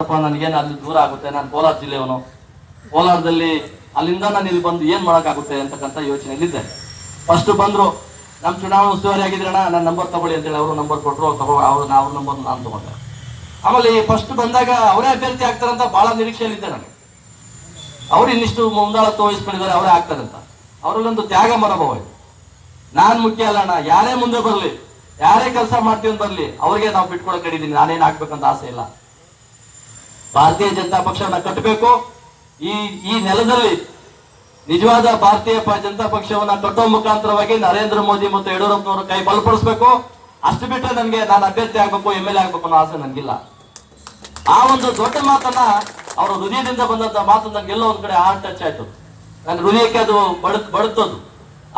ನನಗೇನು ಅಲ್ಲಿ ದೂರ ಆಗುತ್ತೆ, ನಾನು ಕೋಲಾರ ಜಿಲ್ಲೆಯವನು, ಕೋಲಾರದಲ್ಲಿ ಅಲ್ಲಿಂದ ನಾನು ಇಲ್ಲಿ ಬಂದು ಏನ್ ಮಾಡೋಕ್ಕಾಗುತ್ತೆ ಅಂತಕ್ಕಂಥ ಯೋಚನೆಯಲ್ಲಿದ್ದೆ. ಫಸ್ಟ್ ಬಂದ್ರು, ನಮ್ಮ ಚುನಾವಣಾ ಉಸ್ತುವಾರಿ ಆಗಿದ್ರಣ್ಣ, ನನ್ನ ನಂಬರ್ ತಗೊಳ್ಳಿ ಅಂತೇಳಿ ಅವರು ನಂಬರ್ ಕೊಟ್ಟರು. ಅವ್ರ ನಂಬರ್ ನಾನು ತಗೊಂಡೆ. ಆಮೇಲೆ ಫಸ್ಟ್ ಬಂದಾಗ ಅವರೇ ಅಭ್ಯರ್ಥಿ ಆಗ್ತಾರಂತ ಬಹಳ ನಿರೀಕ್ಷೆಯಲ್ಲಿದ್ದೆ ನಾನು. ಅವ್ರು ಇನ್ನಿಷ್ಟು ಮುಂದಾಳತ್ವ ವಹಿಸ್ಕೊಂಡಿದ್ದಾರೆ, ಅವರೇ ಆಗ್ತಾರಂತ. ಅವರಲ್ಲೊಂದು ತ್ಯಾಗ ಮನೋಭಾವ ಇದೆ. ನಾನ್ ಮುಖ್ಯ ಅಲ್ಲ ಅಣ್ಣ, ಯಾರೇ ಮುಂದೆ ಬರ್ಲಿ, ಯಾರೇ ಕೆಲಸ ಮಾಡ್ತೀವಿ ಬರ್ಲಿ, ಅವ್ರಿಗೆ ನಾವು ಬಿಟ್ಕೊಡಕ್ ಕಡಿದೀನಿ, ನಾನೇನ್ ಆಗ್ಬೇಕಂತ ಆಸೆ ಇಲ್ಲ. ಭಾರತೀಯ ಜನತಾ ಪಕ್ಷವನ್ನ ಕಟ್ಟಬೇಕು. ಈ ನೆಲದಲ್ಲಿ ನಿಜವಾದ ಭಾರತೀಯ ಜನತಾ ಪಕ್ಷವನ್ನ ಕಟ್ಟುವ ಮುಖಾಂತರವಾಗಿ ನರೇಂದ್ರ ಮೋದಿ ಮತ್ತು ಯಡಿಯೂರಪ್ಪನವರ ಕೈ ಬಲಪಡಿಸಬೇಕು. ಅಷ್ಟು ಬಿಟ್ಟರೆ ನನಗೆ ನಾನು ಅಭ್ಯರ್ಥಿ ಆಗ್ಬೇಕು, MLA ಆಗ್ಬೇಕು ಅನ್ನೋ ಆಸೆ ನನಗಿಲ್ಲ. ಆ ಒಂದು ದೊಡ್ಡ ಮಾತನ್ನ ಅವರ ಹೃದಯದಿಂದ ಬಂದಂತ ಮಾತು ನನಗೆಲ್ಲೋ ಒಂದ್ ಕಡೆ ಹಾರ್ಟ್ ಟಚ್ ಆಯ್ತು. ನನ್ನ ಹೃದಯಕ್ಕೆ ಅದು ಬಡುತ್ತದು.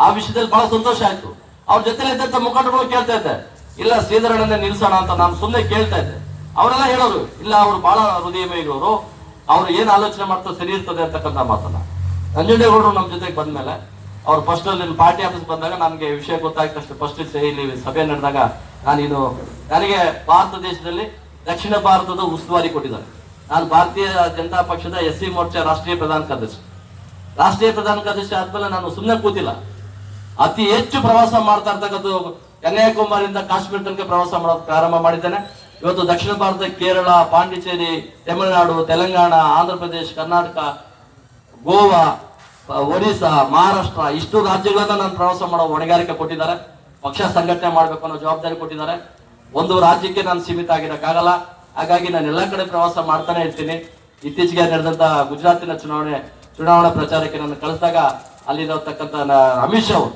ಆ ವಿಷಯದಲ್ಲಿ ಬಹಳ ಸಂತೋಷ ಆಯ್ತು. ಅವ್ರ ಜೊತೆ ಇದ್ದಂತ ಮುಖಂಡರು ಕೇಳ್ತಾ ಇದ್ದೆ, ಇಲ್ಲ ಶ್ರೀಧರಣ್ಣನ್ನೇ ನಿಲ್ಸೋಣ ಅಂತ ನಾನು ಸುಮ್ಮನೆ ಕೇಳ್ತಾ ಇದ್ದೆ. ಅವರೆಲ್ಲ ಹೇಳೋರು, ಇಲ್ಲ ಅವ್ರು ಬಹಳ ಹೃದಯ ಮೇಲಿರೋರು, ಅವ್ರು ಏನ್ ಆಲೋಚನೆ ಮಾಡ್ತಾರೆ ಸರಿ ಇರ್ತದೆ ಅಂತಕ್ಕಂಥ ಮಾತನ್ನ. ನಂಜುಂಡೇಗೌಡರು ನಮ್ಮ ಜೊತೆಗೆ ಬಂದ್ಮೇಲೆ ಅವ್ರು ಫಸ್ಟ್ ಅಲ್ಲಿ ಪಾರ್ಟಿ ಆಫೀಸ್ ಬಂದಾಗ ನನಗೆ ವಿಷಯ ಗೊತ್ತಾಯ್ತು ಅಷ್ಟೇ. ಫಸ್ಟ್ ಇಲ್ಲಿ ಸಭೆ ನಡೆದಾಗ ನನಗೆ ಭಾರತ ದೇಶದಲ್ಲಿ ದಕ್ಷಿಣ ಭಾರತದ ಉಸ್ತುವಾರಿ ಕೊಟ್ಟಿದ್ದಾರೆ. ನಾನು ಭಾರತೀಯ ಜನತಾ ಪಕ್ಷದ SC ಮೋರ್ಚಾ ರಾಷ್ಟ್ರೀಯ ಪ್ರಧಾನ ಕಾರ್ಯದರ್ಶಿ ಆದ್ಮೇಲೆ ನಾನು ಸುಮ್ಮನೆ ಕೂತಿಲ್ಲ. ಅತಿ ಹೆಚ್ಚು ಪ್ರವಾಸ ಮಾಡ್ತಾ ಇರ್ತಕ್ಕಂಥ ಕನ್ಯಾಕುಮಾರಿಯಿಂದ ಕಾಶ್ಮೀರ ತನಕ ಪ್ರವಾಸ ಮಾಡೋದು ಪ್ರಾರಂಭ ಮಾಡಿದ್ದೇನೆ. ಇವತ್ತು ದಕ್ಷಿಣ ಭಾರತ, ಕೇರಳ, ಪಾಂಡಿಚೇರಿ, ತಮಿಳುನಾಡು, ತೆಲಂಗಾಣ, ಆಂಧ್ರ ಪ್ರದೇಶ, ಕರ್ನಾಟಕ, ಗೋವಾ, ಒಡಿಶಾ, ಮಹಾರಾಷ್ಟ್ರ, ಇಷ್ಟು ರಾಜ್ಯಗಳನ್ನ ನಾನು ಪ್ರವಾಸ ಮಾಡೋ ಹೊಣೆಗಾರಿಕೆ ಕೊಟ್ಟಿದ್ದಾರೆ. ಪಕ್ಷ ಸಂಘಟನೆ ಮಾಡ್ಬೇಕು ಅನ್ನೋ ಜವಾಬ್ದಾರಿ ಕೊಟ್ಟಿದ್ದಾರೆ. ಒಂದು ರಾಜ್ಯಕ್ಕೆ ನಾನು ಸೀಮಿತ ಆಗಿರಕ್ಕಾಗಲ್ಲ. ಹಾಗಾಗಿ ನಾನು ಎಲ್ಲಾ ಕಡೆ ಪ್ರವಾಸ ಮಾಡ್ತಾನೆ ಇರ್ತೀನಿ. ಇತ್ತೀಚೆಗೆ ನಡೆದಂತ ಗುಜರಾತಿನ ಚುನಾವಣಾ ಪ್ರಚಾರಕ್ಕೆ ನಾನು ಕಳಿಸಿದಾಗ ಅಲ್ಲಿರತಕ್ಕಂಥ ಅಮಿತ್ ಶಾ ಅವರು,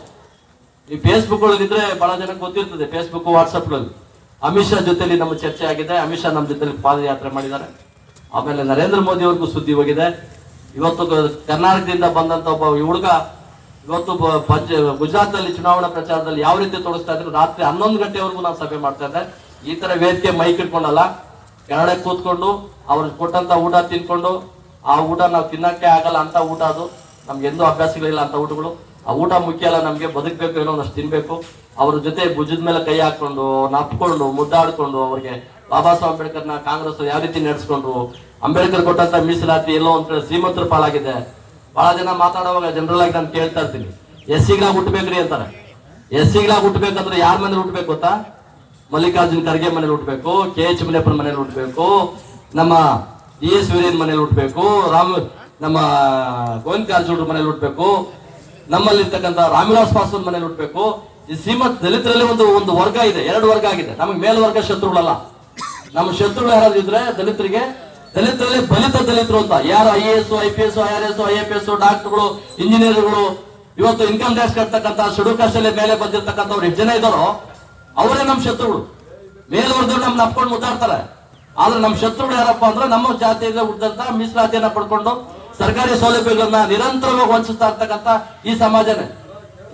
ಈ ಫೇಸ್ಬುಕ್ ಒಳಗಿದ್ರೆ ಬಹಳ ಜನಕ್ಕೆ ಗೊತ್ತಿರ್ತದೆ, ಫೇಸ್ಬುಕ್ ವಾಟ್ಸಪ್ಗಳಲ್ಲಿ ಅಮಿತ್ ಶಾ ಜೊತೆಲಿ ನಮ್ಮ ಚರ್ಚೆ ಆಗಿದೆ. ಅಮಿತ್ ಶಾ ನಮ್ಮ ಜೊತೆಲಿ ಪಾದಯಾತ್ರೆ ಮಾಡಿದ್ದಾರೆ. ಆಮೇಲೆ ನರೇಂದ್ರ ಮೋದಿ ಅವ್ರಿಗೂ ಸುದ್ದಿ ಹೋಗಿದೆ. ಇವತ್ತು ಕರ್ನಾಟಕದಿಂದ ಬಂದಂತ ಒಬ್ಬ ಹುಡುಗ ಇವತ್ತು ಗುಜರಾತ್ ಅಲ್ಲಿ ಚುನಾವಣಾ ಪ್ರಚಾರದಲ್ಲಿ ಯಾವ ರೀತಿ ತೋರಿಸ್ತಾ ಇದ್ರು, ರಾತ್ರಿ 11 ಗಂಟೆವರೆಗೂ ನಾನು ಸಭೆ ಮಾಡ್ತಾ ಇದ್ದೆ. ಈ ತರ ವೇದಿಕೆ ಮೈಕ್ ಇಟ್ಕೊಂಡಲ್ಲ, ಕೆಳಗಡೆ ಕೂತ್ಕೊಂಡು ಅವ್ರು ಕೊಟ್ಟಂತ ಊಟ ತಿನ್ಕೊಂಡು, ಆ ಊಟ ನಾವು ತಿನ್ನಕ್ಕೆ ಆಗಲ್ಲ ಅಂತ ಊಟ, ಅದು ನಮ್ಗೆ ಎಂದೂ ಅಭ್ಯಾಸಗಳಿಲ್ಲ ಅಂತ ಊಟಗಳು. ಆ ಊಟ ಮುಖ್ಯ ಅಲ್ಲ, ನಮ್ಗೆ ಬದುಕಬೇಕು, ಏನೋ ಒಂದಷ್ಟು ತಿನ್ಬೇಕು. ಅವ್ರ ಜೊತೆ ಭುಜದ ಮೇಲೆ ಕೈ ಹಾಕೊಂಡು, ನಪ್ಕೊಂಡು, ಮುದ್ದಾಡ್ಕೊಂಡು, ಅವ್ರಿಗೆ ಬಾಬಾ ಸಾಹೇಬ್ ಅಂಬೇಡ್ಕರ್ನ ಕಾಂಗ್ರೆಸ್ ಯಾವ ರೀತಿ ನಡೆಸ್ಕೊಂಡ್ರು, ಅಂಬೇಡ್ಕರ್ ಕೊಟ್ಟಂತ ಮೀಸಲಾತಿ ಎಲ್ಲೋ ಒಂದ್ ಕಡೆ ಶ್ರೀಮಂತರ ಪಾಲಾಗಿದೆ. ಬಹಳ ಜನ ಮಾತಾಡುವಾಗ ಜನರಲ್ ಆಗಿ ನಾನು ಕೇಳ್ತಾ ಇರ್ತೀನಿ, SCಗಳಾಗಿ ಹುಟ್ಟಬೇಕ್ರಿ ಅಂತಾರೆ. SCಗಳಾಗಿ ಹುಟ್ಟಬೇಕಂದ್ರೆ ಯಾರ ಮನೇಲಿ ಹುಟ್ಟಬೇಕು ಗೊತ್ತಾ? ಮಲ್ಲಿಕಾರ್ಜುನ್ ಖರ್ಗೆ ಮನೇಲಿ ಹುಟ್ಟಬೇಕು, KH ಮುನಿಯಪ್ಪನ ಮನೇಲಿ ಹುಟ್ಟಬೇಕು, ನಮ್ಮ DS ವೀರೇನ್ ಮನೇಲಿ ಹುಟ್ಟಬೇಕು, ನಮ್ಮ ಗೋವಿಂದ ಕಾರಜೋಳರ ಮನೇಲಿ ಹುಟ್ಟಬೇಕು, ನಮ್ಮಲ್ಲಿರ್ತಕ್ಕಂಥ ರಾಮವಿಲಾಸ್ ಪಾಸ್ವಾನ್ ಮನೇಲಿ ಹುಟ್ಟಬೇಕು. ಈ ಶ್ರೀಮಂತ ದಲಿತರಲ್ಲಿ ಒಂದು ವರ್ಗ ಇದೆ, 2 ವರ್ಗ ಆಗಿದೆ. ನಮಗೆ ಮೇಲ್ವರ್ಗ ಶತ್ರುಗಳಲ್ಲ. ನಮ್ಮ ಶತ್ರುಗಳು ಯಾರಾದ್ರೂ ಇದ್ರೆ ದಲಿತರಲ್ಲಿ ಬಲಿತ ದಲಿತರು ಅಂತ ಯಾರು IAS, IPS, IRS, IFS, ಡಾಕ್ಟರ್ಗಳು, ಇಂಜಿನಿಯರ್ಗಳು, ಇವತ್ತು ಇನ್ಕಮ್ ಟ್ಯಾಕ್ಸ್ ಕಟ್ತಕ್ಕಂಥ ಶೆಡ್ಯೂಲ್ ಕಾಸ್ಟ್ ಅಲ್ಲಿ ಮೇಲೆ ಬಂದಿರತಕ್ಕಂಥವ್ರು ಎಷ್ಟು ಜನ ಇದ್ದಾರೋ ಅವರೇ ನಮ್ಮ ಶತ್ರುಗಳು. ಮೇಲ್ವರ್ಗದವ್ರು ನಮ್ನ ಅಪ್ಕೊಂಡು ಮುದ್ದಾಡ್ತಾರೆ. ಆದ್ರೆ ನಮ್ಮ ಶತ್ರುಗಳು ಯಾರಪ್ಪ ಅಂದ್ರೆ ನಮ್ಮ ಜಾತಿಯಿಂದ ಹುಟ್ಟಿದಂತ ಮೀಸಲಾತಿಯನ್ನ ಪಡ್ಕೊಂಡು ಸರ್ಕಾರಿ ಸೌಲಭ್ಯಗಳನ್ನ ನಿರಂತರವಾಗಿ ವಂಚಿಸ್ತಾ ಇರ್ತಕ್ಕಂಥ ಈ ಸಮಾಜನೇ.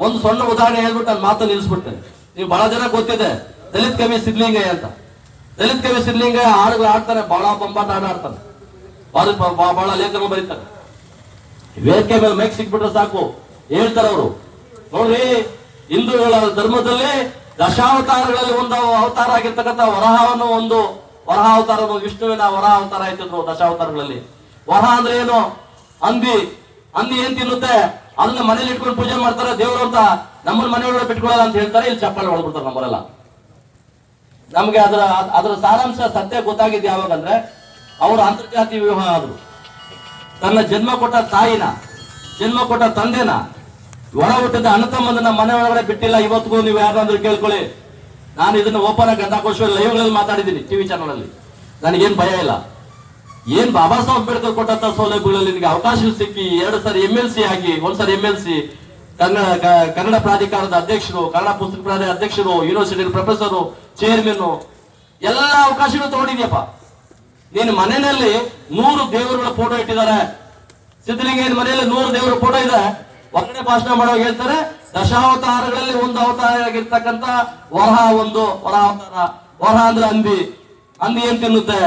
ಒಂದು ಸಣ್ಣ ಉದಾಹರಣೆ ಹೇಳ್ಬಿಟ್ಟು ನಾನು ಮಾತು ನಿಲ್ಲಿಸ್ಬಿಡ್ತೇನೆ. ನೀವು ಬಹಳ ಜನ ಗೊತ್ತಿದೆ, ದಲಿತ ಕವಿ ಸಿದ್ಲಿಂಗಯ್ಯ ಅಂತ. ದಲಿತ ಕವಿ ಸಿದ್ಲಿಂಗಯ್ಯ ಹಾಡುಗಳು ಆಡ್ತಾರೆ, ಬಹಳ ಬೊಂಬಾಟ ಆಡ್ತಾನೆ, ಬಹಳ ಲೇಖನ ಬರೀತಾರೆ. ವೇದಿಕೆ ಮೇಲೆ ಮೈಕ್ ಸಿಕ್ಬಿಟ್ರೆ ಸಾಕು, ಹೇಳ್ತಾರೆ ಅವರು, ನೋಡ್ರಿ ಹಿಂದೂಗಳ ಧರ್ಮದಲ್ಲಿ ದಶಾವತಾರಗಳಲ್ಲಿ ಒಂದು ಅವತಾರ ಆಗಿರ್ತಕ್ಕಂಥ ವರಹ ಅವತಾರ, ವಿಷ್ಣುವಿನ ವರಹ ಅವತಾರ ಆಯ್ತಿದ್ರು ದಶಾವತಾರಗಳಲ್ಲಿ. ವರಹ ಅಂದ್ರೆ ಏನು? ಹಂದಿ ಏನ್ ತಿನ್ನುತ್ತೆ, ಅದನ್ನ ಮನೇಲಿ ಇಟ್ಕೊಂಡು ಪೂಜೆ ಮಾಡ್ತಾರೆ ದೇವರು ಅಂತ. ನಮ್ಮನ್ನ ಮನೆಯೊಳಗೆ ಬಿಟ್ಕೊಳ್ಳಲ್ಲ ಅಂತ ಹೇಳ್ತಾರೆ. ಇಲ್ಲಿ ಚಪ್ಪಾಳೆ ಹೊಡೆದ್ಬಿಡ್ತಾರೆ ನಮ್ಮರೆಲ್ಲ. ನಮ್ಗೆ ಅದರ ಸಾರಾಂಶ ಸತ್ಯ ಗೊತ್ತಾಗಿದ್ದು ಯಾವಾಗಂದ್ರೆ, ಅವರು ಅಂತರ್ಜಾತಿ ವಿವಾಹ ಆದ್ರು. ತನ್ನ ಜನ್ಮ ಕೊಟ್ಟ ತಾಯಿನ, ಜನ್ಮ ಕೊಟ್ಟ ತಂದೆನ, ಒಳ ಹುಟ್ಟಿದ ಅಣ್ಣ ತಮ್ಮಂದನ್ನ ಮನೆ ಒಳಗಡೆ ಬಿಟ್ಟಿಲ್ಲ. ಇವತ್ತಿಗೂ ನೀವು ಯಾರಾದ್ರೂ ಕೇಳ್ಕೊಳ್ಳಿ, ನಾನು ಇದನ್ನ ಓಪನ್ ಆಗಿ ಗಂಧಾಕೋಶದಲ್ಲಿ ಲೈವ್ಗಳಲ್ಲಿ ಮಾತಾಡಿದ್ದೀನಿ, TV ಚಾನಲ್ ಅಲ್ಲಿ. ನನಗೇನ್ ಭಯ ಇಲ್ಲ. ಏನ್ ಬಾಬಾ ಸಾಹೇಬ್ ಅಂಬೇಡ್ಕರ್ ಕೊಟ್ಟಂತ ಸೌಲಭ್ಯಗಳಲ್ಲಿ ನಿನಗೆ ಅವಕಾಶ ಸಿಕ್ಕಿ 2 ಸಾರಿ MLC ಆಗಿ, 1 ಸಾರಿ MLC, ಕನ್ನಡ ಪ್ರಾಧಿಕಾರದ ಅಧ್ಯಕ್ಷರು, ಕನ್ನಡ ಪುಸ್ತಕ ಪ್ರಾಧಿಕಾರದ ಅಧ್ಯಕ್ಷರು, ಯೂನಿವರ್ಸಿಟಿ ಪ್ರೊಫೆಸರು, ಚೇರ್ಮನ್, ಎಲ್ಲಾ ಅವಕಾಶಗಳು ತಗೊಂಡಿದ್ಯಪ್ಪ. ನೀನು ಮನೆಯಲ್ಲಿ 100 ದೇವರುಗಳ ಫೋಟೋ ಇಟ್ಟಿದ್ದಾರೆ. ಸಿದ್ಧಲಿಂಗಯ್ಯನ ಮನೆಯಲ್ಲಿ 100 ದೇವರ ಫೋಟೋ ಇದೆ. ಹೊರಗಡೆ ಭಾಷಣ ಮಾಡುವಾಗ ಹೇಳ್ತಾರೆ, ದಶಾವತಾರಗಳಲ್ಲಿ ಒಂದು ಅವತಾರ ಆಗಿರ್ತಕ್ಕಂಥ ವರಹ ಅವತಾರ. ವರಹ ಅಂದ್ರೆ ಹಂದಿ ಏನ್ ತಿನ್ನುತ್ತೆ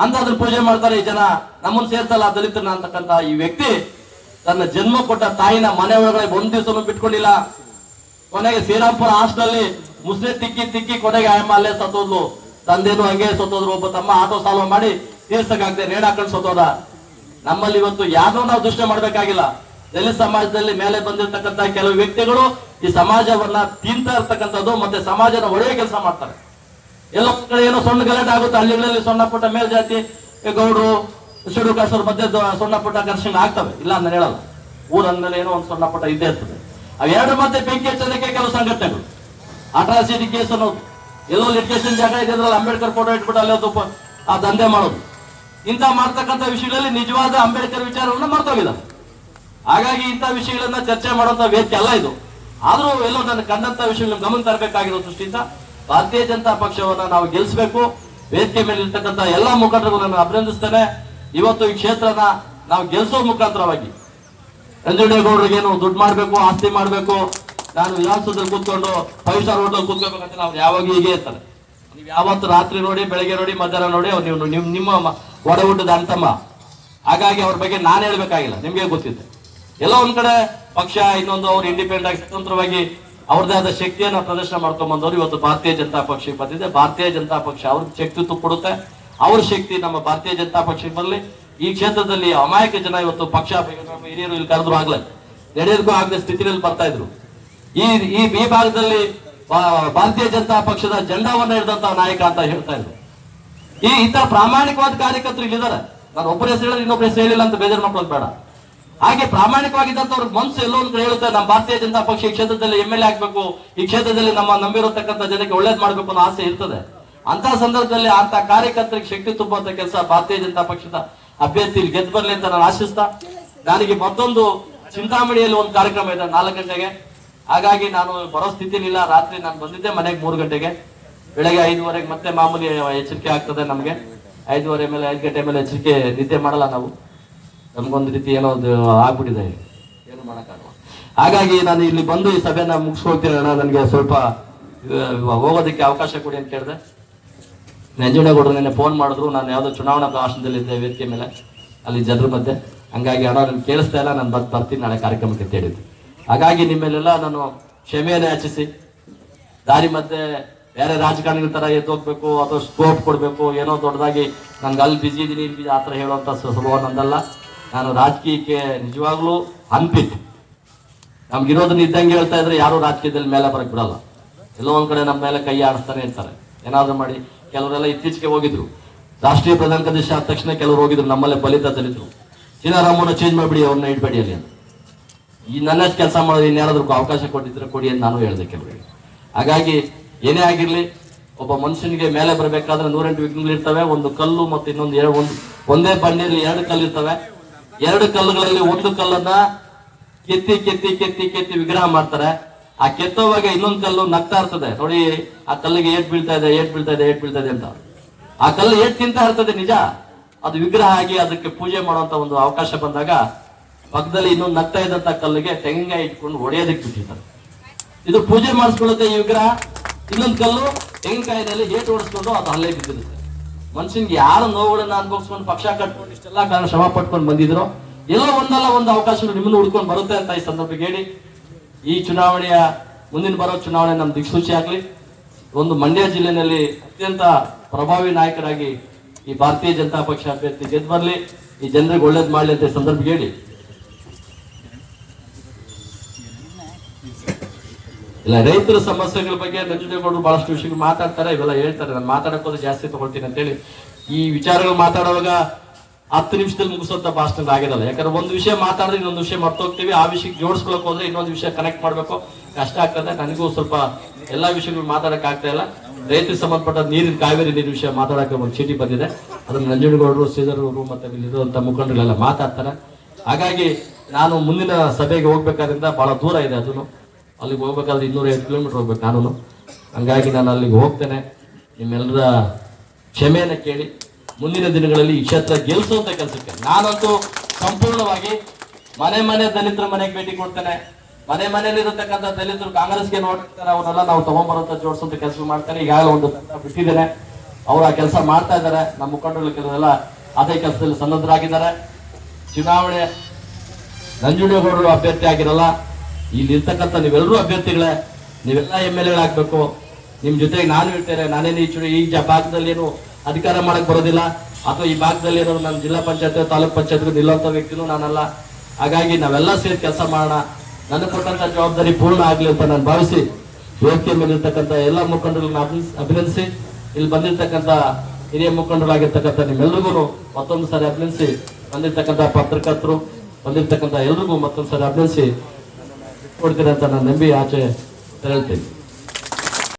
ಅಂತ ಅದ್ರ ಪೂಜೆ ಮಾಡ್ತಾರೆ ಈ ಜನ. ನಮ್ಮನ್ನು ಸೇರ್ತಲ್ಲ ದಲಿತರನ್ನ ಅಂತಕ್ಕಂಥ ಈ ವ್ಯಕ್ತಿ ತನ್ನ ಜನ್ಮ ಕೊಟ್ಟ ತಾಯಿನ ಮನೆ ಒಳಗಡೆ 1 ದಿವಸನೂ ಬಿಟ್ಕೊಂಡಿಲ್ಲ. ಕೊನೆಗೆ ಶ್ರೀರಾಮ್ಪುರ ಹಾಸ್ಟೆಲ್ ಮುಸ್ಲಿಂ ತಿಕ್ಕಿ ಕೊನೆಗೆ ಅಮ್ಮ ಅಲ್ಲೇ ಸತ್ತೋದ್ಲು. ತಂದೆನೂ ಹಂಗೆ ಸತ್ತೋದ್ರು. ಒಬ್ಬ ತಮ್ಮ ಆಟೋ ಸಾಲ್ವ ಮಾಡಿ ತೀರ್ಸಕ್ಕಾಗದೆ ನೇಣು ಹಾಕೊಂಡು ಸೋತೋದ. ನಮ್ಮಲ್ಲಿ ಇವತ್ತು ಯಾರನ್ನೂ ನಾವು ದೂಷಣೆ ಮಾಡ್ಬೇಕಾಗಿಲ್ಲ. ದಲಿತ ಸಮಾಜದಲ್ಲಿ ಮೇಲೆ ಬಂದಿರತಕ್ಕಂತ ಕೆಲವು ವ್ಯಕ್ತಿಗಳು ಈ ಸಮಾಜವನ್ನ ತಿಂತಾ ಇರ್ತಕ್ಕಂಥದ್ದು ಮತ್ತೆ ಸಮಾಜನ ಒಳ್ಳೆಯ ಕೆಲಸ ಮಾಡ್ತಾರೆ. ಎಲ್ಲೋ ಕಡೆ ಏನೋ ಸಣ್ಣ ಗಲಾಟೆ ಆಗುತ್ತೆ, ಹಳ್ಳಿಗಳಲ್ಲಿ ಸಣ್ಣ ಪುಟ್ಟ ಮೇಲ್ಜಾತಿ ಗೌಡರು ಶೆಡ್ಯೂಲ್ ಕಾಸ್ಟರ್ ಮಧ್ಯೆ ಸಣ್ಣ ಪುಟ್ಟ ಘರ್ಷಣೆ ಆಗ್ತವೆ, ಇಲ್ಲ ಅಂತ ಹೇಳಲ್ಲ. ಊರಂದ್ಮೇಲೆ ಏನೋ ಒಂದು ಸಣ್ಣ ಪುಟ್ಟ ಇದ್ದೇ ಇರ್ತದೆ. ಅವೆರಡು ಮಧ್ಯೆ ಬೆಂಕಿ ಹಚ್ಚೋದಕ್ಕೆ ಕೆಲವು ಸಂಘಟನೆಗಳು ಅಟ್ರಾಸಿಟಿ ಕೇಸ್ ಅನ್ನೋದು, ಎಲ್ಲೋ ಲಿಟಿಗೇಷನ್ ಜಾಗ ಇದೆ ಅದ್ರಲ್ಲಿ ಅಂಬೇಡ್ಕರ್ ಫೋಟೋ ಇಟ್ಬಿಟ್ಟು ಅಲ್ಲಿ ಆ ದಂಧೆ ಮಾಡೋದು, ಇಂಥ ಮಾಡ್ತಕ್ಕಂಥ ವಿಷಯಗಳಲ್ಲಿ ನಿಜವಾದ ಅಂಬೇಡ್ಕರ್ ವಿಚಾರವನ್ನ ಮರ್ತೋಗಿದ್ದಾರೆ. ಹಾಗಾಗಿ ಇಂಥ ವಿಷಯಗಳನ್ನ ಚರ್ಚೆ ಮಾಡುವಂತ ವೇದಿಕೆ ಅಲ್ಲ ಇದು. ಆದ್ರೂ ಎಲ್ಲೋ ನನ್ನ ಕಂಡಂತ ವಿಷಯಗಳನ್ನ ಗಮನ ತರಬೇಕಾಗಿರೋ ದೃಷ್ಟಿಯಿಂದ ಭಾರತೀಯ ಜನತಾ ಪಕ್ಷವನ್ನ ನಾವು ಗೆಲ್ಲಿಸಬೇಕು. ವೇದಿಕೆ ಮೇಲೆ ಇರ್ತಕ್ಕಂಥ ಎಲ್ಲಾ ಮುಖಂಡರು ನಾನು ಅಭಿನಂದಿಸ್ತೇನೆ. ಇವತ್ತು ಈ ಕ್ಷೇತ್ರನ ನಾವು ಗೆಲ್ಲಿಸೋ ಮುಖಾಂತರವಾಗಿ ನಂಜುಂಡೇಗೌಡರಿಗೇನು ದುಡ್ಡು ಮಾಡ್ಬೇಕು, ಆಸ್ತಿ ಮಾಡ್ಬೇಕು, ನಾನು ವಿಧಾನಸೌಧದಲ್ಲಿ ಕೂತ್ಕೊಂಡು 5 ಸ್ಟಾರ್ ಹೋಟೆಲ್ ಕೂತ್ಕೋಬೇಕಂತ ನಾವು ಯಾವಾಗ ಹೀಗೆ ಇರ್ತಾರೆ. ನೀವು ಯಾವತ್ತು ರಾತ್ರಿ ನೋಡಿ, ಬೆಳಗ್ಗೆ ನೋಡಿ, ಮಧ್ಯಾಹ್ನ ನೋಡಿ, ನೀವು ನಿಮ್ಮ ಒಡ ಹುಟ್ಟದ ಅಂತಮ್ಮ. ಹಾಗಾಗಿ ಅವ್ರ ಬಗ್ಗೆ ನಾನು ಹೇಳ್ಬೇಕಾಗಿಲ್ಲ, ನಿಮ್ಗೆ ಗೊತ್ತಿದೆ. ಎಲ್ಲೋ ಒಂದ್ ಕಡೆ ಪಕ್ಷ ಇನ್ನೊಂದು ಅವ್ರು ಇಂಡಿಪೆಂಡೆಂಟ್ ಆಗಿ ಸ್ವತಂತ್ರವಾಗಿ ಅವ್ರದೇ ಆದ ಶಕ್ತಿಯನ್ನ ಪ್ರದರ್ಶನ ಮಾಡ್ಕೊಂಡ್ ಬಂದವರು ಇವತ್ತು ಭಾರತೀಯ ಜನತಾ ಪಕ್ಷಕ್ಕೆ ಬಂದಿದೆ. ಭಾರತೀಯ ಜನತಾ ಪಕ್ಷ ಅವ್ರಿಗೆ ಶಕ್ತಿ ಕೊಡುತ್ತೆ. ಅವ್ರ ಶಕ್ತಿ ನಮ್ಮ ಭಾರತೀಯ ಜನತಾ ಪಕ್ಷಕ್ಕೆ ಬರಲಿ. ಈ ಕ್ಷೇತ್ರದಲ್ಲಿ ಅಮಾಯಕ ಜನ ಇವತ್ತು ಪಕ್ಷ ಹಿರಿಯರು ಇಲ್ಲಿ ಕರೆದ್ರು ಆಗ್ಲೇ ನಡೆಯೋದಕ್ಕೂ ಆಗದೆ ಸ್ಥಿತಿಯಲ್ಲಿ ಬರ್ತಾ ಇದ್ರು. ಈ ಭಾಗದಲ್ಲಿ ಭಾರತೀಯ ಜನತಾ ಪಕ್ಷದ ಜೆಂಡಾವನ್ನ ಹಿಡಿದಂತ ನಾಯಕ ಅಂತ ಹೇಳ್ತಾ ಇದ್ರು. ಇಂಥ ಪ್ರಾಮಾಣಿಕವಾದ ಕಾರ್ಯಕರ್ತರು ಇಲ್ಲಿದ್ದಾರೆ. ನಾನು ಒಬ್ಬರ ಹೆಸರು ಹೇಳಿದ್ರೆ ಇನ್ನೊಬ್ಬರ ಹೆಸರು ಹೇಳಿಲ್ಲ ಅಂತ ಬೇಜಾರು ಮಾಡ್ಕೊಳ್ಳೋದು ಬೇಡ. ಹಾಗೆ ಪ್ರಾಮಾಣಿಕವಾಗಿದ್ದಂತ ಮನಸ್ಸು ಎಲ್ಲೋ ಒಂದು ಕಡೆ ಹೇಳುತ್ತೆ, ನಮ್ಮ ಭಾರತೀಯ ಜನತಾ ಪಕ್ಷ ಈ ಕ್ಷೇತ್ರದಲ್ಲಿ MLA ಆಗ್ಬೇಕು, ಈ ಕ್ಷೇತ್ರದಲ್ಲಿ ನಮ್ಮ ನಂಬಿರತಕ್ಕಂಥ ಜನಕ್ಕೆ ಒಳ್ಳೇದ್ ಮಾಡ್ಬೇಕು ಅನ್ನೋ ಆಸೆ ಇರ್ತದೆ. ಅಂತ ಸಂದರ್ಭದಲ್ಲಿ ಅಂತ ಕಾರ್ಯಕರ್ತರಿಗೆ ಶಕ್ತಿ ತುಂಬುವಂತ ಕೆಲಸ ಭಾರತೀಯ ಜನತಾ ಪಕ್ಷದ ಅಭ್ಯರ್ಥಿ ಗೆದ್ದು ಬರ್ಲಿ ಅಂತ ನಾನು ಆಶಿಸ್ತಾ, ನನಗೆ ಮತ್ತೊಂದು ಚಿಂತಾಮಣಿಯಲ್ಲಿ ಒಂದು ಕಾರ್ಯಕ್ರಮ ಇದೆ 4 ಗಂಟೆಗೆ. ಹಾಗಾಗಿ ನಾನು ಬರೋ ಸ್ಥಿತಿಲಿಲ್ಲ. ರಾತ್ರಿ ನಾನು ಬಂದಿದ್ದೆ ಮನೆಗೆ 3 ಗಂಟೆಗೆ, ಬೆಳಗ್ಗೆ 5:30 ಮತ್ತೆ ಮಾಮೂಲಿ ಎಚ್ಚರಿಕೆ ಆಗ್ತದೆ ನಮ್ಗೆ. 5:30 ಮೇಲೆ 5 ಗಂಟೆ ಮೇಲೆ ಎಚ್ಚರಿಕೆ ನಿದ್ದೆ ಮಾಡಲ್ಲ ನಾವು. ನಮ್ಗೊಂದು ರೀತಿ ಏನೋ ಒಂದು ಆಗ್ಬಿಟ್ಟಿದೆ, ಏನು ಮಾಡಕ್ಕಾಗಲ್ಲ. ಹಾಗಾಗಿ ನಾನು ಇಲ್ಲಿ ಬಂದು ಈ ಸಭೆನ ಮುಗಿಸ್ಕೊಳ್ತೀನಿ ಅಣ್ಣ, ನನಗೆ ಸ್ವಲ್ಪ ಹೋಗೋದಕ್ಕೆ ಅವಕಾಶ ಕೊಡಿ ಅಂತ ಕೇಳಿದೆ. ನಂಜುಂಡೇಗೌಡರು ನಿನ್ನೆ ಫೋನ್ ಮಾಡಿದ್ರು, ನಾನು ಯಾವುದೋ ಚುನಾವಣಾ ಭಾಷಣದಲ್ಲಿದ್ದೆ ವೇದಿಕೆ ಮೇಲೆ ಅಲ್ಲಿ ಜನರ ಮಧ್ಯೆ. ಹಂಗಾಗಿ ಅಣ್ಣ ನನ್ಗೆ ಕೇಳಿಸ್ತಾ ಇಲ್ಲ, ನಾನು ಬರ್ತೀನಿ ನಾಳೆ ಕಾರ್ಯಕ್ರಮಕ್ಕೆ ಅಂತ ಹೇಳಿದ್ದೆ. ಹಾಗಾಗಿ ನಿಮ್ಮೆಲ್ಲ ನಾನು ಕ್ಷಮೆಯನ್ನು ಯಾಚಿಸಿ, ದಾರಿ ಮಧ್ಯೆ ಬೇರೆ ರಾಜಕಾರಣಿಗಳ ತರ ಎದ್ದೋಗ್ಬೇಕು ಅಥವಾ ಸ್ಕೋಪ್ ಕೊಡ್ಬೇಕು, ಏನೋ ದೊಡ್ಡದಾಗಿ ನನ್ಗೆ ಅಲ್ಲಿ ಬಿಜಿ ಇದೀನಿ ಇಲ್ಲಿ ಬಿಜಿ ಆ ಥರ ಹೇಳುವಂತ ಸ್ವಭಾವ ನಂದಲ್ಲ. ನಾನು ರಾಜಕೀಯಕ್ಕೆ ನಿಜವಾಗ್ಲೂ ಅನ್ಫಿಟ್. ನಮ್ಗಿರೋದನ್ನ ಇದ್ದಂಗೆ ಹೇಳ್ತಾ ಇದ್ರೆ ಯಾರು ರಾಜಕೀಯದಲ್ಲಿ ಮೇಲೆ ಬರಕ್ ಬಿಡಲ್ಲ. ಎಲ್ಲೋ ಒಂದ್ ಕಡೆ ನಮ್ಮ ಮೇಲೆ ಕೈ ಆಡಿಸ್ತಾನೆ ಇರ್ತಾರೆ ಏನಾದ್ರು ಮಾಡಿ. ಕೆಲವರೆಲ್ಲ ಇತ್ತೀಚೆಗೆ ಹೋಗಿದ್ರು, ರಾಷ್ಟ್ರೀಯ ಪ್ರಧಾನ ಕಾರ್ಯದರ್ಶಿ ಆದ ತಕ್ಷಣ ಕೆಲವರು ಹೋಗಿದ್ರು ನಮ್ಮಲ್ಲೇ ಬಲಿತ ದಲಿತರು, ಚಿನ್ನಾರಾಮನ ಚೇಂಜ್ ಮಾಡ್ಬಿಡಿ, ಅವ್ರನ್ನ ಇಡ್ಬೇಡಿ ಅಲ್ಲಿ ಅಂತ. ಈ ನನ್ನ ಕೆಲಸ ಮಾಡೋದು ಇನ್ಯಾರಾದ್ರೂ ಅವಕಾಶ ಕೊಟ್ಟಿದ್ರೆ ಕೊಡಿ ಅಂತ ನಾನು ಹೇಳಿದೆ ಕೆಲವರಿಗೆ. ಹಾಗಾಗಿ ಏನೇ ಆಗಿರ್ಲಿ, ಒಬ್ಬ ಮನುಷ್ಯನಿಗೆ ಮೇಲೆ ಬರಬೇಕಾದ್ರೆ 108 ವಿಘ್ನಗಳು ಇರ್ತವೆ. ಒಂದು ಕಲ್ಲು ಮತ್ತು ಇನ್ನೊಂದು ಒಂದೇ ಬಂಡೆಯಲ್ಲಿ 2 ಕಲ್ಲು ಇರ್ತವೆ. 2 ಕಲ್ಲುಗಳಲ್ಲಿ ಒಂದು ಕಲ್ಲನ್ನ ಕೆತ್ತಿ ಕೆತ್ತಿ ಕೆತ್ತಿ ಕೆತ್ತಿ ವಿಗ್ರಹ ಮಾಡ್ತಾರೆ. ಆ ಕೆತ್ತುವಾಗ ಇನ್ನೊಂದು ಕಲ್ಲು ನಗ್ತಾ ಇರ್ತದೆ, ನೋಡಿ ಆ ಕಲ್ಲಿಗೆ ಏಟ್ ಬೀಳ್ತಾ ಇದೆ, ಏಟ್ ಬೀಳ್ತಾ ಇದೆ, ಏಟ್ ಬೀಳ್ತಾ ಇದೆ ಅಂತ. ಆ ಕಲ್ಲು ಏಟ್ ತಿಂತಾ ಇರ್ತದೆ ನಿಜ, ಅದು ವಿಗ್ರಹ ಆಗಿ ಅದಕ್ಕೆ ಪೂಜೆ ಮಾಡುವಂತ ಒಂದು ಅವಕಾಶ ಬಂದಾಗ ಪಕ್ಕದಲ್ಲಿ ಇನ್ನೊಂದು ನಗ್ತಾ ಇದ್ದಂತ ಕಲ್ಲಿಗೆ ತೆಂಗಿನಕಾಯಿ ಇಟ್ಕೊಂಡು ಹೊಡೆಯೋದಕ್ಕೆ ಬಿಟ್ಟಿರ್ತಾರೆ. ಇದು ಪೂಜೆ ಮಾಡಿಸ್ಕೊಳ್ಳುತ್ತೆ ಈ ವಿಗ್ರಹ. ಇನ್ನೊಂದು ಕಲ್ಲು ತೆಂಗಿನಕಾಯಿನಲ್ಲಿ ಏಟು ಓಡಿಸ್ಕೊಂಡು ಅದು ಅಲ್ಲೇ ಬಿದ್ದಿರುತ್ತೆ. ಮನುಷ್ಯನ್ಗೆ ಯಾರು ನೋವುಗಳನ್ನ ಅನುಭವಿಸ್ಕೊಂಡು ಪಕ್ಷ ಕಟ್ಕೊಂಡು ಇಷ್ಟೆಲ್ಲ ಕಾರಣ ಶ್ರಮ ಪಟ್ಕೊಂಡು ಬಂದಿದ್ರು, ಎಲ್ಲೋ ಒಂದಲ್ಲ ಒಂದು ಅವಕಾಶಗಳು ನಿಮ್ಮನ್ನು ಹುಡ್ಕೊಂಡು ಬರುತ್ತೆ ಅಂತ ಈ ಸಂದರ್ಭಕ್ಕೆ ಹೇಳಿ, ಈ ಚುನಾವಣೆಯ ಮುಂದಿನ ಬರೋ ಚುನಾವಣೆ ನಮ್ಮ ದಿಕ್ಸೂಚಿ ಆಗ್ಲಿ. ಒಂದು ಮಂಡ್ಯ ಜಿಲ್ಲೆಯಲ್ಲಿ ಅತ್ಯಂತ ಪ್ರಭಾವಿ ನಾಯಕರಾಗಿ ಈ ಭಾರತೀಯ ಜನತಾ ಪಕ್ಷ ಅಭ್ಯರ್ಥಿ ಗೆದ್ದು ಬರ್ಲಿ, ಈ ಜನರಿಗೆ ಒಳ್ಳೇದು ಮಾಡ್ಲಿ ಅಂತ ಈ ಸಂದರ್ಭಕ್ಕೆ ಹೇಳಿ, ಇಲ್ಲ ರೈತರ ಸಮಸ್ಯೆಗಳ ಬಗ್ಗೆ ನಂಜುಂಡೇಗೌಡರು ಬಹಳಷ್ಟು ವಿಷಯಗಳು ಮಾತಾಡ್ತಾರೆ, ಇವೆಲ್ಲ ಹೇಳ್ತಾರೆ. ನಾನು ಮಾತಾಡೋದು ಜಾಸ್ತಿ ತಗೊಳ್ತೀನಿ ಅಂತೇಳಿ ಈ ವಿಚಾರಗಳು ಮಾತಾಡುವಾಗ 10 ನಿಮಿಷದಲ್ಲಿ ಮುಗಿಸುವಂತ ಭಾಷಣ ಆಗಿರಲ್ಲ. ಯಾಕಂದ್ರೆ ಒಂದು ವಿಷಯ ಮಾತಾಡಿದ್ರೆ ಇನ್ನೊಂದು ವಿಷಯ ಮರ್ತೋಗ್ತೀವಿ. ಆ ವಿಷಯಕ್ಕೆ ಜೋಡಿಸ್ಕೊಳಕ್ ಹೋದ್ರೆ ಇನ್ನೊಂದು ವಿಷಯ ಕನೆಕ್ಟ್ ಮಾಡ್ಬೇಕು, ಕಷ್ಟ ಆಗ್ತದೆ. ನನಗೂ ಸ್ವಲ್ಪ ಎಲ್ಲಾ ವಿಷಯಗಳು ಮಾತಾಡಕ್ ಆಗ್ತಾ ಇಲ್ಲ. ರೈತರಿಗೆ ಸಂಬಂಧಪಟ್ಟ ನೀರಿನ ಕಾವೇರಿ ನೀರಿನ ವಿಷಯ ಮಾತಾಡಕ್ಕೆ ಒಂದು ಚೀಟಿ ಬಂದಿದೆ, ಅದನ್ನ ನಂಜುಂಡೇಗೌಡರು, ಶ್ರೀಧರ್ ಅವರು ಮತ್ತೆ ಇಲ್ಲಿರುವಂತ ಮುಖಂಡರೆಲ್ಲ ಮಾತಾಡ್ತಾರೆ. ಹಾಗಾಗಿ ನಾನು ಮುಂದಿನ ಸಭೆಗೆ ಹೋಗ್ಬೇಕಾದ್ರಿಂದ ಬಹಳ ದೂರ ಇದೆ, ಅದನ್ನು ಅಲ್ಲಿಗೆ ಹೋಗ್ಬೇಕಾದ್ರೆ 205 ಕಿಲೋಮೀಟರ್ ಹೋಗ್ಬೇಕು ನಾನು. ಹಂಗಾಗಿ ನಾನು ಅಲ್ಲಿಗೆ ಹೋಗ್ತೇನೆ. ನಿಮ್ಮೆಲ್ಲರ ಕ್ಷಮೆಯನ್ನು ಕೇಳಿ ಮುಂದಿನ ದಿನಗಳಲ್ಲಿ ಈ ಕ್ಷೇತ್ರ ಗೆಲ್ಲಿಸುವಂತ ಕೆಲಸಕ್ಕೆ ನಾನಂತೂ ಸಂಪೂರ್ಣವಾಗಿ ಮನೆ ದಲಿತರ ಮನೆಗೆ ಭೇಟಿ ಕೊಡ್ತೇನೆ. ಮನೆಯಲ್ಲಿ ಇರತಕ್ಕಂಥ ದಲಿತರು ಕಾಂಗ್ರೆಸ್ಗೆ ನೋಡ್ತಾರೆ, ಅವನ್ನೆಲ್ಲ ನಾವು ತಗೊಂಡ್ಬರುವಂತ ಜೋಡಿಸುವಂತ ಕೆಲಸ ಮಾಡ್ತೇನೆ. ಈಗಾಗಲೇ ಒಂದು ಬಿಟ್ಟಿದ್ದೇನೆ, ಅವ್ರು ಆ ಕೆಲಸ ಮಾಡ್ತಾ ಇದ್ದಾರೆ. ನಮ್ಮ ಮುಖಂಡರು ಕೆಲವೆಲ್ಲ ಅದೇ ಕೆಲಸದಲ್ಲಿ ಸನ್ನದ್ಧರಾಗಿದ್ದಾರೆ. ಚುನಾವಣೆ ನಂಜುಂಡೇಗೌಡರು ಅಭ್ಯರ್ಥಿ ಆಗಿರಲ್ಲ, ಇಲ್ಲಿ ಇರ್ತಕ್ಕಂಥ ನೀವೆಲ್ಲರೂ ಅಭ್ಯರ್ಥಿಗಳೇ, ನೀವೆಲ್ಲ MLA ಆಗ್ಬೇಕು. ನಿಮ್ ಜೊತೆಗೆ ನಾನು ಇರ್ತೇನೆ. ನಾನೇನು ಈ ಭಾಗದಲ್ಲಿ ಏನು ಅಧಿಕಾರ ಮಾಡಕ್ ಬರೋದಿಲ್ಲ, ಅಥವಾ ಈ ಭಾಗದಲ್ಲಿ ಏನೋ ನಾನು ಜಿಲ್ಲಾ ಪಂಚಾಯತ್ ತಾಲೂಕ್ ಪಂಚಾಯತ್ಗೂ ನಿಲ್ಲುವಂತ ವ್ಯಕ್ತಿನೂ ನಾನಲ್ಲ. ಹಾಗಾಗಿ ನಾವೆಲ್ಲ ಸೇರಿ ಕೆಲಸ ಮಾಡೋಣ, ನನಗೆ ಕೊಟ್ಟಂತ ಜವಾಬ್ದಾರಿ ಪೂರ್ಣ ಆಗ್ಲಿ ಅಂತ ನಾನು ಭಾವಿಸಿ ವೇದಿಕೆ ಮೇಲೆ ಇರ್ತಕ್ಕಂಥ ಎಲ್ಲ ಮುಖಂಡರನ್ನ ಅಭಿನಂದಿಸಿ, ಇಲ್ಲಿ ಬಂದಿರ್ತಕ್ಕಂಥ ಹಿರಿಯ ಮುಖಂಡರಾಗಿರ್ತಕ್ಕಂಥ ನಿಮ್ಮೆಲ್ರಿಗೂ ಮತ್ತೊಂದು ಸಾರಿ ಅಭಿನಂದಿಸಿ, ಬಂದಿರ್ತಕ್ಕಂಥ ಪತ್ರಕರ್ತರು ಬಂದಿರ್ತಕ್ಕಂಥ ಎಲ್ರಿಗೂ ಮತ್ತೊಂದು ಸಾರಿ ಅಭಿನಂದಿಸಿ ಕೊಡ್ತೀನಿ ಅಂತ ನಾನು ನಂಬಿ ಆಚೆ ತೆರಳ್ತೀನಿ.